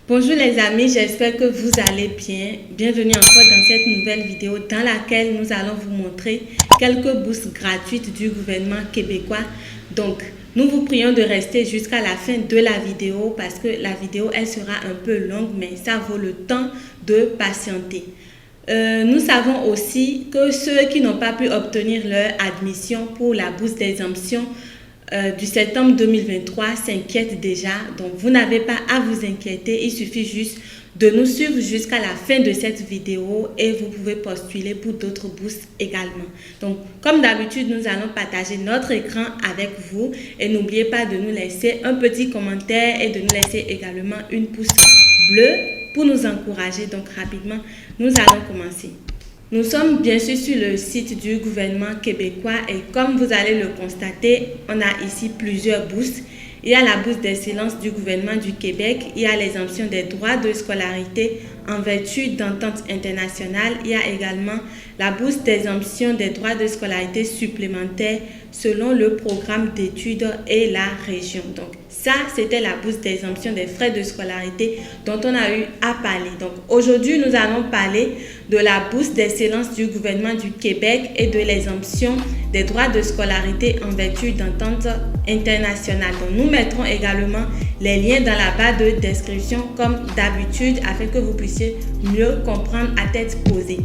Bonjour les amis, j'espère que vous allez bien. Bienvenue encore dans cette nouvelle vidéo dans laquelle nous allons vous montrer quelques bourses gratuites du gouvernement québécois. Donc, nous vous prions de rester jusqu'à la fin de la vidéo parce que la vidéo, elle sera un peu longue, mais ça vaut le temps de patienter. Nous savons aussi que ceux qui n'ont pas pu obtenir leur admission pour la bourse d'exemption du septembre 2023 s'inquiètent déjà. Donc, vous n'avez pas à vous inquiéter. Il suffit juste de nous suivre jusqu'à la fin de cette vidéo et vous pouvez postuler pour d'autres bourses également. Donc, comme d'habitude, nous allons partager notre écran avec vous et n'oubliez pas de nous laisser un petit commentaire et de nous laisser également une pouce bleue pour nous encourager. Donc, rapidement, nous allons commencer. Nous sommes bien sûr sur le site du gouvernement québécois et comme vous allez le constater, on a ici plusieurs bourses. Il y a la bourse d'excellence du gouvernement du Québec, il y a l'exemption des droits de scolarité en vertu d'entente internationale, il y a également la bourse d'exemption des droits de scolarité supplémentaires selon le programme d'études et la région. Donc ça, c'était la bourse d'exemption des frais de scolarité dont on a eu à parler. Donc aujourd'hui, nous allons parler de la bourse d'excellence du gouvernement du Québec et de l'exemption des droits de scolarité en vertu d'entente internationale. Donc nous mettrons également les liens dans la barre de description comme d'habitude afin que vous puissiez mieux comprendre à tête posée.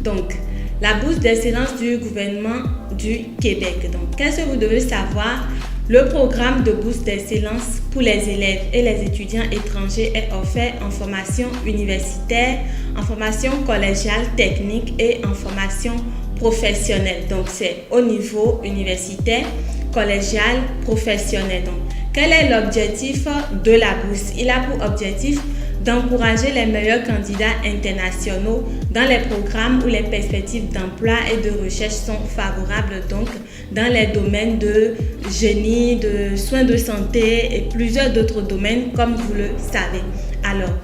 Donc, la bourse d'excellence du gouvernement du Québec. Donc, qu'est-ce que vous devez savoir? Le programme de bourse d'excellence pour les élèves et les étudiants étrangers est offert en formation universitaire, en formation collégiale technique et en formation professionnelle. Donc, c'est au niveau universitaire, collégial, professionnel. Donc, quel est l'objectif de la bourse? Il a pour objectif d'encourager les meilleurs candidats internationaux dans les programmes où les perspectives d'emploi et de recherche sont favorables, donc dans les domaines de génie, de soins de santé et plusieurs d'autres domaines comme vous le savez. Alors,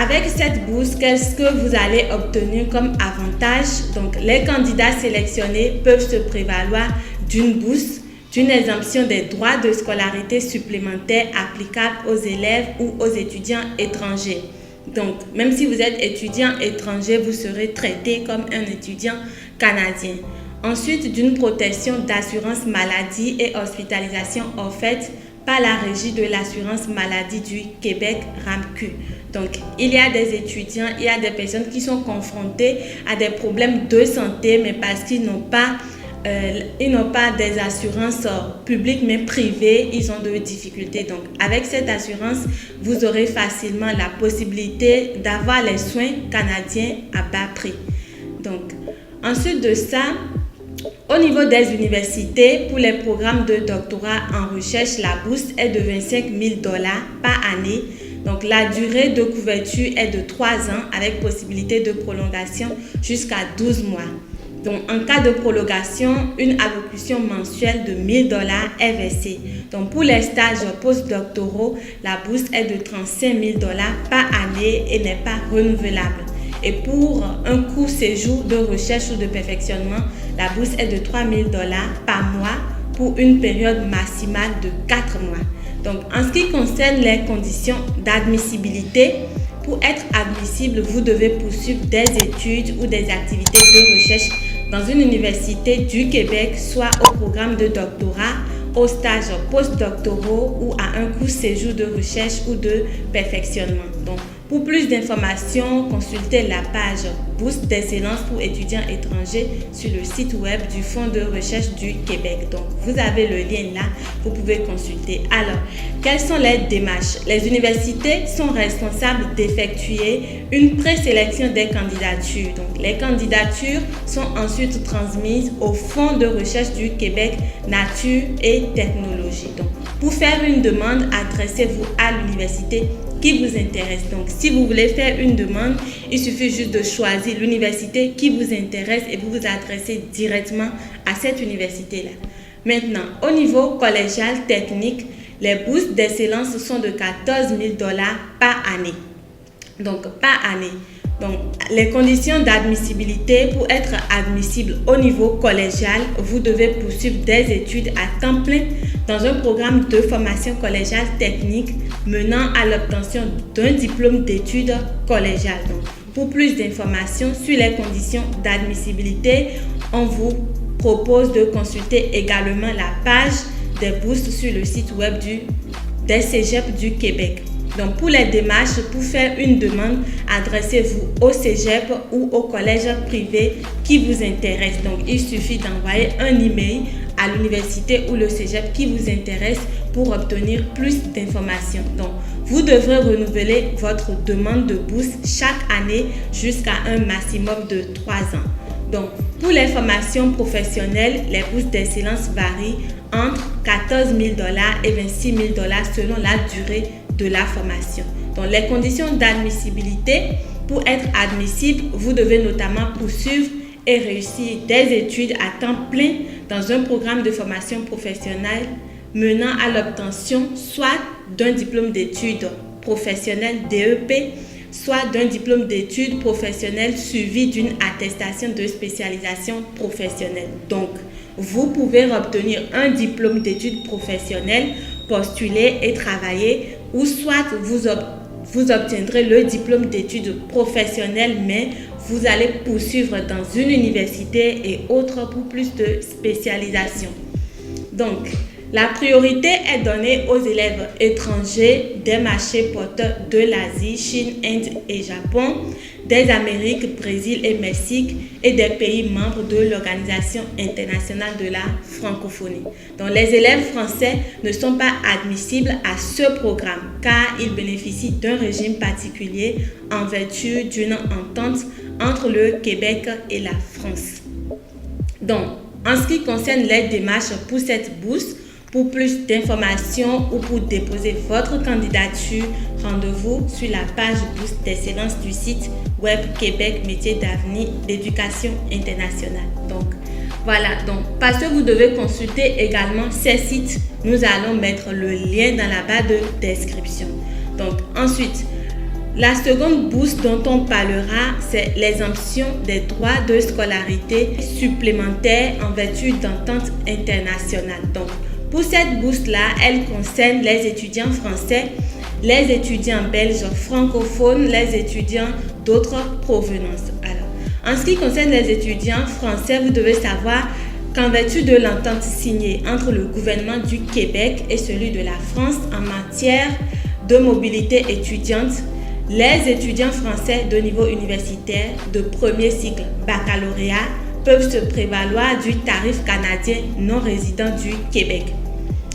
avec cette bourse, qu'est-ce que vous allez obtenir comme avantage? Donc, les candidats sélectionnés peuvent se prévaloir d'une bourse, d'une exemption des droits de scolarité supplémentaires applicables aux élèves ou aux étudiants étrangers. Donc, même si vous êtes étudiant étranger, vous serez traité comme un étudiant canadien. Ensuite, d'une protection d'assurance maladie et hospitalisation offerte par la Régie de l'assurance maladie du Québec, RAMQ. Donc, il y a des étudiants, il y a des personnes qui sont confrontées à des problèmes de santé, mais parce qu'ils n'ont pas des assurances publiques mais privées, ils ont de difficultés. Donc, avec cette assurance, vous aurez facilement la possibilité d'avoir les soins canadiens à bas prix. Donc, ensuite de ça, au niveau des universités, pour les programmes de doctorat en recherche, la bourse est de 25 000 $ par année. Donc, la durée de couverture est de 3 ans avec possibilité de prolongation jusqu'à 12 mois. Donc, en cas de prolongation, une allocution mensuelle de 1 000 $ est versée. Donc, pour les stages postdoctoraux, la bourse est de 35 000 $ par année et n'est pas renouvelable. Et pour un court séjour de recherche ou de perfectionnement, la bourse est de 3 000 $ par mois pour une période maximale de 4 mois. Donc, en ce qui concerne les conditions d'admissibilité, pour être admissible, vous devez poursuivre des études ou des activités de recherche dans une université du Québec, soit au programme de doctorat, au stage postdoctoraux ou à un court séjour de recherche ou de perfectionnement. Donc, pour plus d'informations, consultez la page Bourse d'excellence pour étudiants étrangers sur le site web du Fonds de recherche du Québec. Donc, vous avez le lien là, vous pouvez consulter. Alors, quelles sont les démarches? Les universités sont responsables d'effectuer une présélection des candidatures. Donc, les candidatures sont ensuite transmises au Fonds de recherche du Québec, Nature et Technologie. Donc, pour faire une demande, adressez-vous à l'université qui vous intéresse. Donc, si vous voulez faire une demande, il suffit juste de choisir l'université qui vous intéresse et vous vous adressez directement à cette université-là. Maintenant, au niveau collégial technique, les bourses d'excellence sont de 14 000 $ par année. Donc, par année. Donc, les conditions d'admissibilité, pour être admissible au niveau collégial, vous devez poursuivre des études à temps plein dans un programme de formation collégiale technique menant à l'obtention d'un diplôme d'études collégiales. Donc, pour plus d'informations sur les conditions d'admissibilité, on vous propose de consulter également la page des bourses sur le site web des Cégeps du Québec. Donc, pour les démarches, pour faire une demande, adressez-vous au Cégep ou au collège privé qui vous intéresse. Donc, il suffit d'envoyer un email à l'université ou le Cégep qui vous intéresse pour obtenir plus d'informations. Donc, vous devrez renouveler votre demande de bourse chaque année jusqu'à un maximum de 3 ans. Donc, pour les formations professionnelles, les bourses d'excellence varient entre 14 000 $ et 26 000 $ selon la durée de la formation. Donc, les conditions d'admissibilité, pour être admissible, vous devez notamment poursuivre et réussir des études à temps plein dans un programme de formation professionnelle menant à l'obtention soit d'un diplôme d'études professionnelles DEP, soit d'un diplôme d'études professionnelles suivi d'une attestation de spécialisation professionnelle. Donc, vous pouvez obtenir un diplôme d'études professionnelles, postuler et travailler, ou soit vous obtiendrez le diplôme d'études professionnelles, mais vous allez poursuivre dans une université et autres pour plus de spécialisation. Donc, la priorité est donnée aux élèves étrangers des marchés porteurs de l'Asie, Chine, Inde et Japon, des Amériques, Brésil et Mexique et des pays membres de l'Organisation internationale de la francophonie. Donc, les élèves français ne sont pas admissibles à ce programme car ils bénéficient d'un régime particulier en vertu d'une entente entre le Québec et la France. Donc, en ce qui concerne les démarches pour cette bourse, pour plus d'informations ou pour déposer votre candidature, rendez-vous sur la page bourse d'excellence du site web Québec Métiers d'avenir d'éducation internationale. Donc, voilà. Donc, parce que vous devez consulter également ces sites, nous allons mettre le lien dans la barre de description. Donc, ensuite, la seconde bourse dont on parlera, c'est l'exemption des droits de scolarité supplémentaires en vertu d'entente internationale. Donc, pour cette bourse-là, elle concerne les étudiants français, les étudiants belges francophones, les étudiants d'autres provenances. Alors, en ce qui concerne les étudiants français, vous devez savoir qu'en vertu de l'entente signée entre le gouvernement du Québec et celui de la France en matière de mobilité étudiante, les étudiants français de niveau universitaire de premier cycle baccalauréat peuvent se prévaloir du tarif canadien non résident du Québec.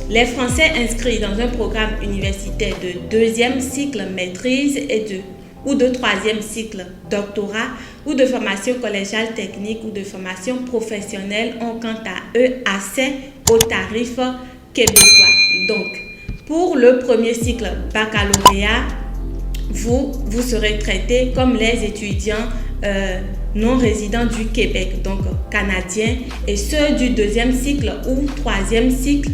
Les Français inscrits dans un programme universitaire de deuxième cycle maîtrise ou de troisième cycle doctorat ou de formation collégiale technique ou de formation professionnelle ont quant à eux accès aux tarifs québécois. Donc, pour le premier cycle baccalauréat, vous serez traité comme les étudiants non résidents du Québec, donc canadiens, et ceux du deuxième cycle ou troisième cycle,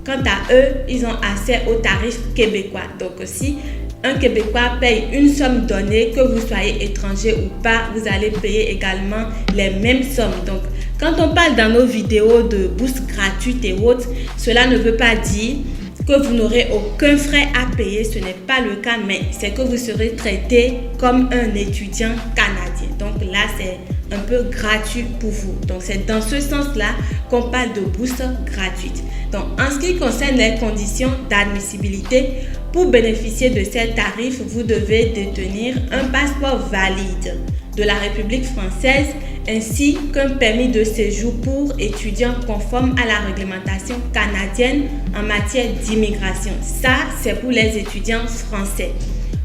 quant à eux, ils ont accès aux tarifs québécois. Donc, si un Québécois paye une somme donnée, que vous soyez étranger ou pas, vous allez payer également les mêmes sommes. Donc, quand on parle dans nos vidéos de bourses gratuites et autres, cela ne veut pas dire que vous n'aurez aucun frais à payer. Ce n'est pas le cas, mais c'est que vous serez traité comme un étudiant canadien. Donc là, c'est un peu gratuit pour vous. Donc, c'est dans ce sens-là qu'on parle de bourse gratuite. Donc, en ce qui concerne les conditions d'admissibilité, pour bénéficier de ces tarifs, vous devez détenir un passeport valide de la République française ainsi qu'un permis de séjour pour étudiants conforme à la réglementation canadienne en matière d'immigration. Ça, c'est pour les étudiants français.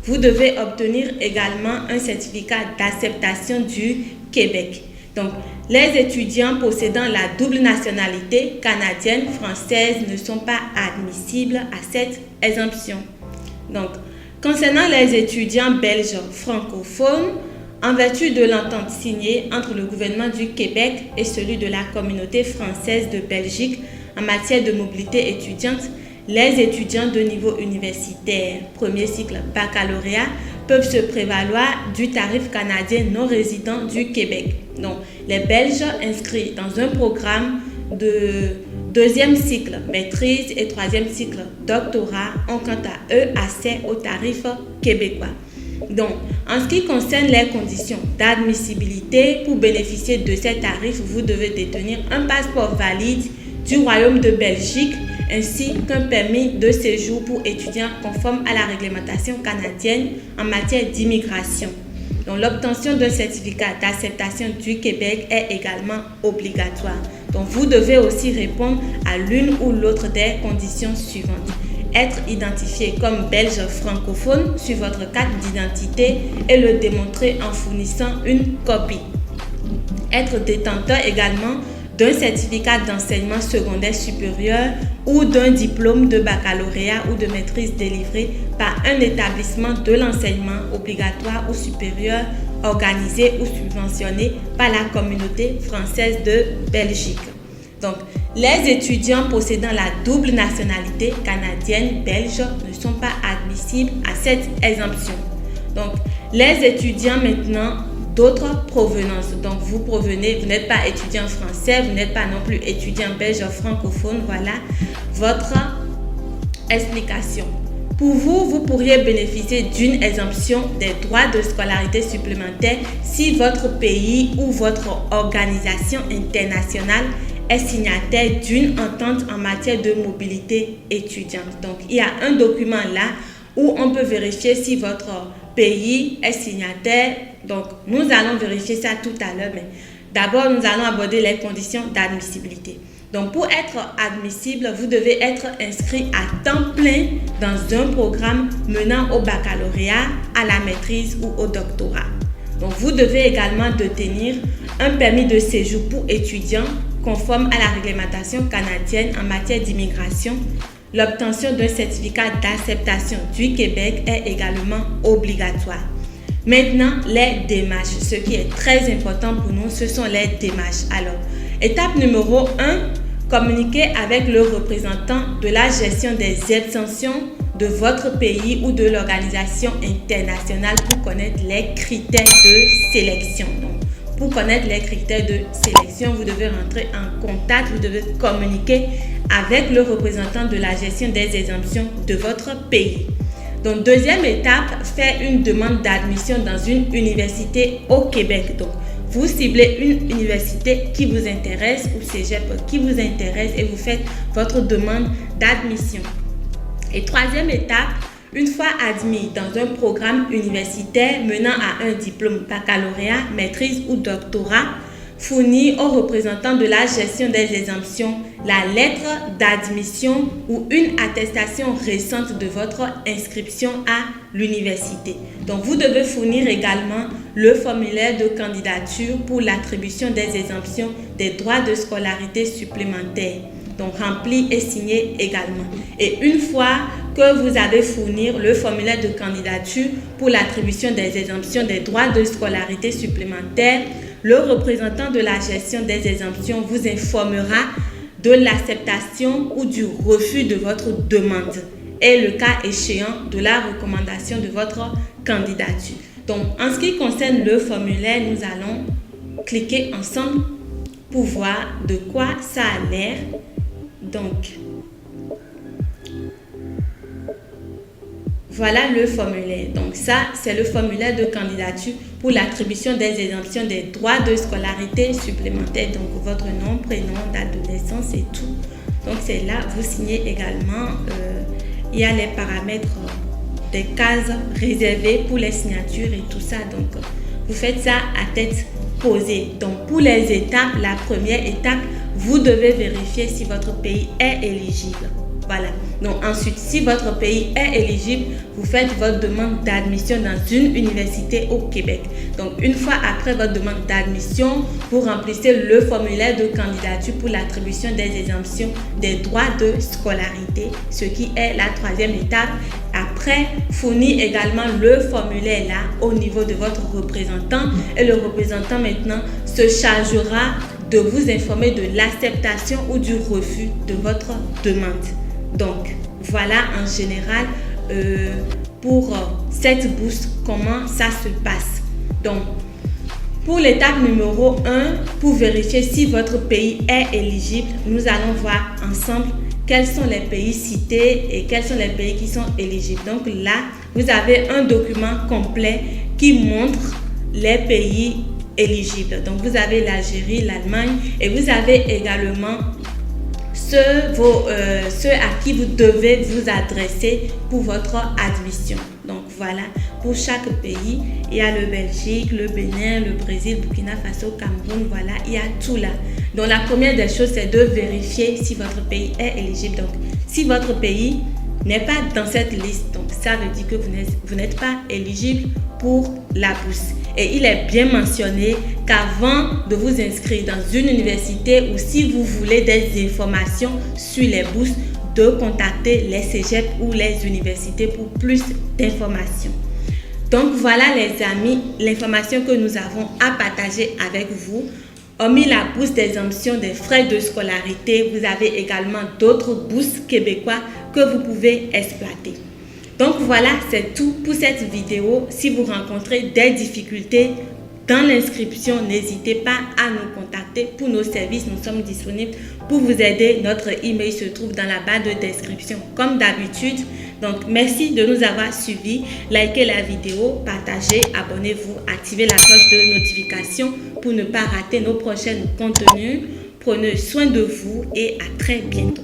Vous devez obtenir également un certificat d'acceptation du Québec. Donc, les étudiants possédant la double nationalité canadienne, française ne sont pas admissibles à cette exemption. Donc, concernant les étudiants belges francophones, en vertu de l'entente signée entre le gouvernement du Québec et celui de la communauté française de Belgique en matière de mobilité étudiante, les étudiants de niveau universitaire, premier cycle baccalauréat, peuvent se prévaloir du tarif canadien non résident du Québec. Donc, les Belges inscrits dans un programme de deuxième cycle maîtrise et troisième cycle doctorat ont quant à eux accès aux tarifs québécois. Donc, en ce qui concerne les conditions d'admissibilité, pour bénéficier de ces tarifs, vous devez détenir un passeport valide du Royaume de Belgique ainsi qu'un permis de séjour pour étudiants conforme à la réglementation canadienne en matière d'immigration. Donc, l'obtention d'un certificat d'acceptation du Québec est également obligatoire. Donc, vous devez aussi répondre à l'une ou l'autre des conditions suivantes. Être identifié comme belge francophone sur votre carte d'identité et le démontrer en fournissant une copie. Être détenteur également d'un certificat d'enseignement secondaire supérieur ou d'un diplôme de baccalauréat ou de maîtrise délivré par un établissement de l'enseignement obligatoire ou supérieur organisé ou subventionné par la communauté française de Belgique. Donc, les étudiants possédant la double nationalité canadienne-belge ne sont pas admissibles à cette exemption. Donc, les étudiants maintenant d'autres provenances. Donc, vous n'êtes pas étudiant français, vous n'êtes pas non plus étudiant belge francophone. Voilà votre explication. Pour vous, vous pourriez bénéficier d'une exemption des droits de scolarité supplémentaire si votre pays ou votre organisation internationale est signataire d'une entente en matière de mobilité étudiante. Donc, il y a un document là où on peut vérifier si votre pays est signataire. Donc, nous allons vérifier ça tout à l'heure, mais d'abord, nous allons aborder les conditions d'admissibilité. Donc, pour être admissible, vous devez être inscrit à temps plein dans un programme menant au baccalauréat, à la maîtrise ou au doctorat. Donc, vous devez également détenir un permis de séjour pour étudiants conforme à la réglementation canadienne en matière d'immigration. L'obtention d'un certificat d'acceptation du Québec est également obligatoire. Maintenant, les démarches. Ce qui est très important pour nous, ce sont les démarches. Alors, étape numéro 1, communiquer avec le représentant de la gestion des exemptions de votre pays ou de l'organisation internationale pour connaître les critères de sélection. Donc, pour connaître les critères de sélection, vous devez rentrer en contact, vous devez communiquer avec le représentant de la gestion des exemptions de votre pays. Donc, deuxième étape, faire une demande d'admission dans une université au Québec. Donc, vous ciblez une université qui vous intéresse ou cégep qui vous intéresse et vous faites votre demande d'admission. Et troisième étape, une fois admis dans un programme universitaire menant à un diplôme baccalauréat, maîtrise ou doctorat, fournir au représentant de la gestion des exemptions la lettre d'admission ou une attestation récente de votre inscription à l'université. Donc, vous devez fournir également le formulaire de candidature pour l'attribution des exemptions des droits de scolarité supplémentaires. Donc, rempli et signé également. Et une fois que vous avez fourni le formulaire de candidature pour l'attribution des exemptions des droits de scolarité supplémentaires, le représentant de la gestion des exemptions vous informera de l'acceptation ou du refus de votre demande et le cas échéant de la recommandation de votre candidature. Donc, en ce qui concerne le formulaire, nous allons cliquer ensemble pour voir de quoi ça a l'air. Donc, voilà le formulaire. Donc, ça, c'est le formulaire de candidature pour l'attribution des exemptions des droits de scolarité supplémentaires. Donc, votre nom, prénom, date de naissance et tout. Donc, c'est là, vous signez également. Il y a les paramètres des cases réservées pour les signatures et tout ça. Donc, vous faites ça à tête posée. Donc, pour les étapes, la première étape, vous devez vérifier si votre pays est éligible. Voilà. Donc, ensuite, si votre pays est éligible, vous faites votre demande d'admission dans une université au Québec. Donc, une fois après votre demande d'admission, vous remplissez le formulaire de candidature pour l'attribution des exemptions des droits de scolarité, ce qui est la troisième étape. Après, fournir également le formulaire là au niveau de votre représentant et le représentant maintenant se chargera de vous informer de l'acceptation ou du refus de votre demande. Donc, voilà en général pour cette bourse, comment ça se passe. Donc, Pour l'étape numéro 1, pour vérifier si votre pays est éligible, nous allons voir ensemble quels sont les pays cités et quels sont les pays qui sont éligibles. Donc là, vous avez un document complet qui montre les pays éligibles. Donc vous avez l'Algérie, l'Allemagne et vous avez également ceux à qui vous devez vous adresser pour votre admission. Donc voilà, pour chaque pays, il y a le Belgique, le Bénin, le Brésil, Burkina Faso, Cameroun, voilà, il y a tout là. Donc la première des choses, c'est de vérifier si votre pays est éligible. Donc si votre pays n'est pas dans cette liste, donc ça veut dire que vous n'êtes pas éligible pour la bourse. Et il est bien mentionné qu'avant de vous inscrire dans une université ou si vous voulez des informations sur les bourses, de contacter les cégeps ou les universités pour plus d'informations. Donc voilà les amis, l'information que nous avons à partager avec vous. Hormis la bourse d'exemption des frais de scolarité, vous avez également d'autres bourses québécoises que vous pouvez exploiter. Donc voilà, c'est tout pour cette vidéo. Si vous rencontrez des difficultés dans l'inscription, n'hésitez pas à nous contacter pour nos services. Nous sommes disponibles pour vous aider. Notre email se trouve dans la barre de description comme d'habitude. Donc merci de nous avoir suivis. Likez la vidéo, partagez, abonnez-vous, activez la cloche de notification pour ne pas rater nos prochains contenus. Prenez soin de vous et à très bientôt.